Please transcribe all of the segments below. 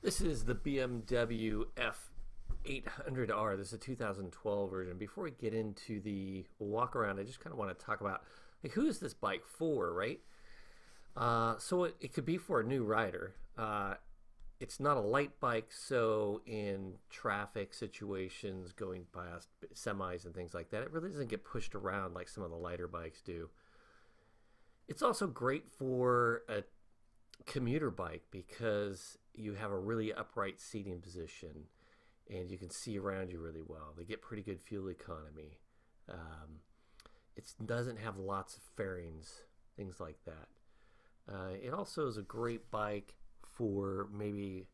This is the BMW F800R. This is a 2012 version. Before we get into the walk around, I just kind of want to talk about who is this bike for, right? So it could be for a new rider. It's not a light bike, so in traffic situations, going past semis and things like that, it really doesn't get pushed around like some of the lighter bikes do. It's also great for a commuter bike because you have a really upright seating position and you can see around you really well. They get pretty good fuel economy. It doesn't have lots of fairings, things like that. It also is a great bike for maybe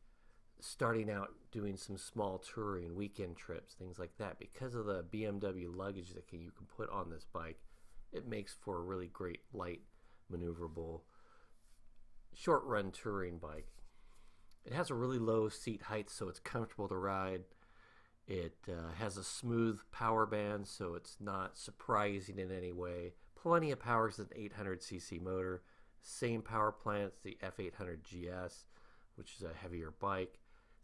starting out doing some small touring, weekend trips, things like that. Because of the BMW luggage that you can put on this bike, it makes for a really great, light, maneuverable, short-run touring bike. It has a really low seat height, so it's comfortable to ride. It has a smooth power band, so it's not surprising in any way. Plenty of power. It's an 800cc motor. Same power plant as the F800GS, which is a heavier bike.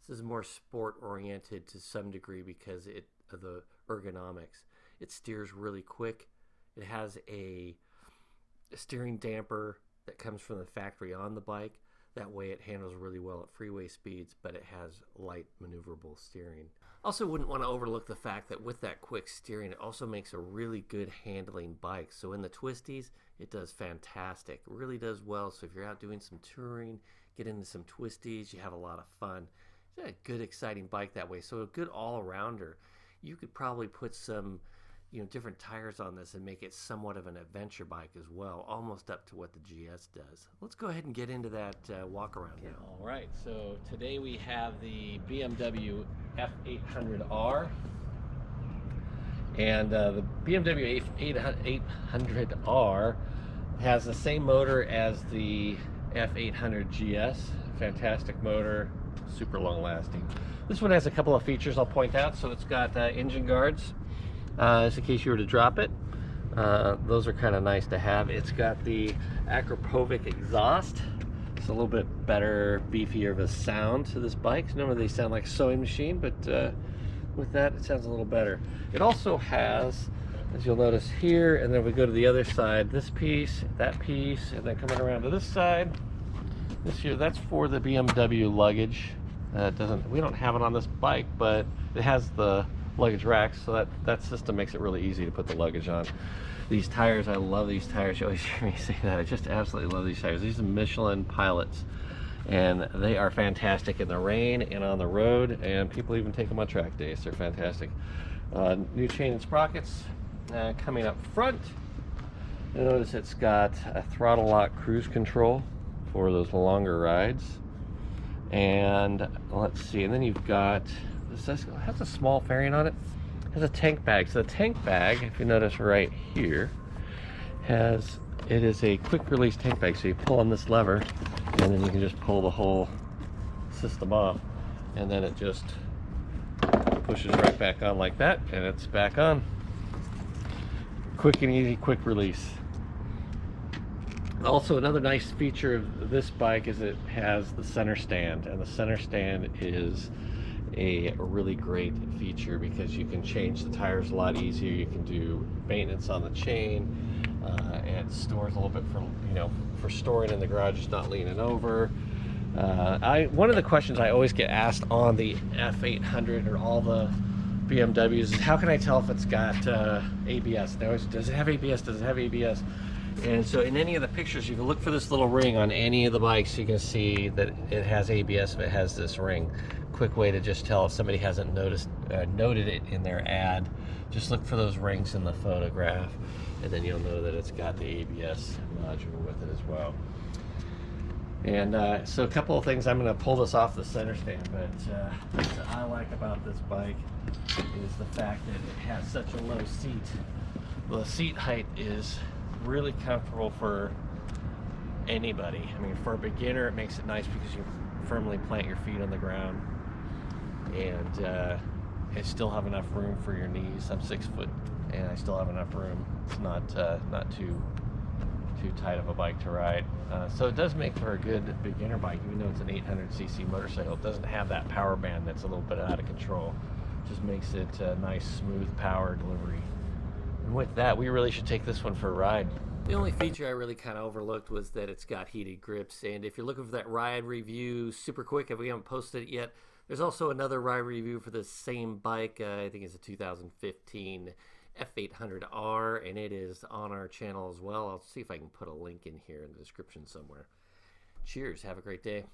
This is more sport-oriented to some degree because of the ergonomics. It steers really quick. It has a steering damper that comes from the factory on the bike. That way it handles really well at freeway speeds, but it has light maneuverable steering. Also wouldn't want to overlook the fact that with that quick steering, it also makes a really good handling bike. So in the twisties, it does fantastic. It really does well. So if you're out doing some touring, get into some twisties, you have a lot of fun. It's a good, exciting bike that way. So a good all-arounder. You could probably put some different tires on this and make it somewhat of an adventure bike as well, almost up to what the GS does. Let's go ahead and get into that walk around now. All right, so today we have the BMW F800R, and the BMW F800R has the same motor as the F800GS. Fantastic motor, super long lasting. This one has a couple of features I'll point out. So it's got engine guards, just in case you were to drop it. Those are kind of nice to have. It's got the Akrapovic exhaust. It's a little bit better, beefier of a sound to this bike. Normally they sound like a sewing machine, but with that it sounds a little better. It also has, as you'll notice here, and then we go to the other side, this piece, that piece, and then coming around to this side, this here, that's for the BMW luggage. We don't have it on this bike, but it has the luggage racks, so that system makes it really easy to put the luggage on. These tires, I love these tires. You always hear me say that. I just absolutely love these tires. These are Michelin Pilots, and they are fantastic in the rain and on the road, and people even take them on track days. They're fantastic. New chain and sprockets coming up front. You'll notice it's got a throttle lock cruise control for those longer rides. And let's see, and then you've got, it has a small fairing on it. It has a tank bag. So the tank bag, if you notice right here, it is a quick release tank bag. So you pull on this lever and then you can just pull the whole system off, and then it just pushes right back on like that, and it's back on. Quick and easy, quick release. Also, another nice feature of this bike is it has the center stand, and the center stand is a really great feature because you can change the tires a lot easier. You can do maintenance on the chain. It stores a little bit for storing in the garage, just not leaning over. One of the questions I always get asked on the F800 or all the BMWs is, how can I tell if it's got ABS? Does it have ABS? Does it have ABS? And so in any of the pictures, you can look for this little ring on any of the bikes. You can see that it has ABS if it has this ring. Quick way to just tell if somebody hasn't noted it in their ad. Just look for those rings in the photograph, and then you'll know that it's got the ABS module with it as well. And so a couple of things, I'm going to pull this off the center stand, but what I like about this bike is the fact that it has such a low seat. The seat height is really comfortable for anybody. I mean, for a beginner, it makes it nice because you firmly plant your feet on the ground, and I still have enough room for your knees. I'm 6 foot, and I still have enough room. It's not too tight of a bike to ride. So it does make for a good beginner bike, even though it's an 800cc motorcycle. It doesn't have that power band that's a little bit out of control. Just makes it a nice, smooth power delivery. And with that, we really should take this one for a ride. The only feature I really kind of overlooked was that it's got heated grips. And if you're looking for that ride review super quick, if we haven't posted it yet, there's also another ride review for the same bike. I think it's a 2015 F800R, and it is on our channel as well. I'll see if I can put a link in here in the description somewhere. Cheers. Have a great day.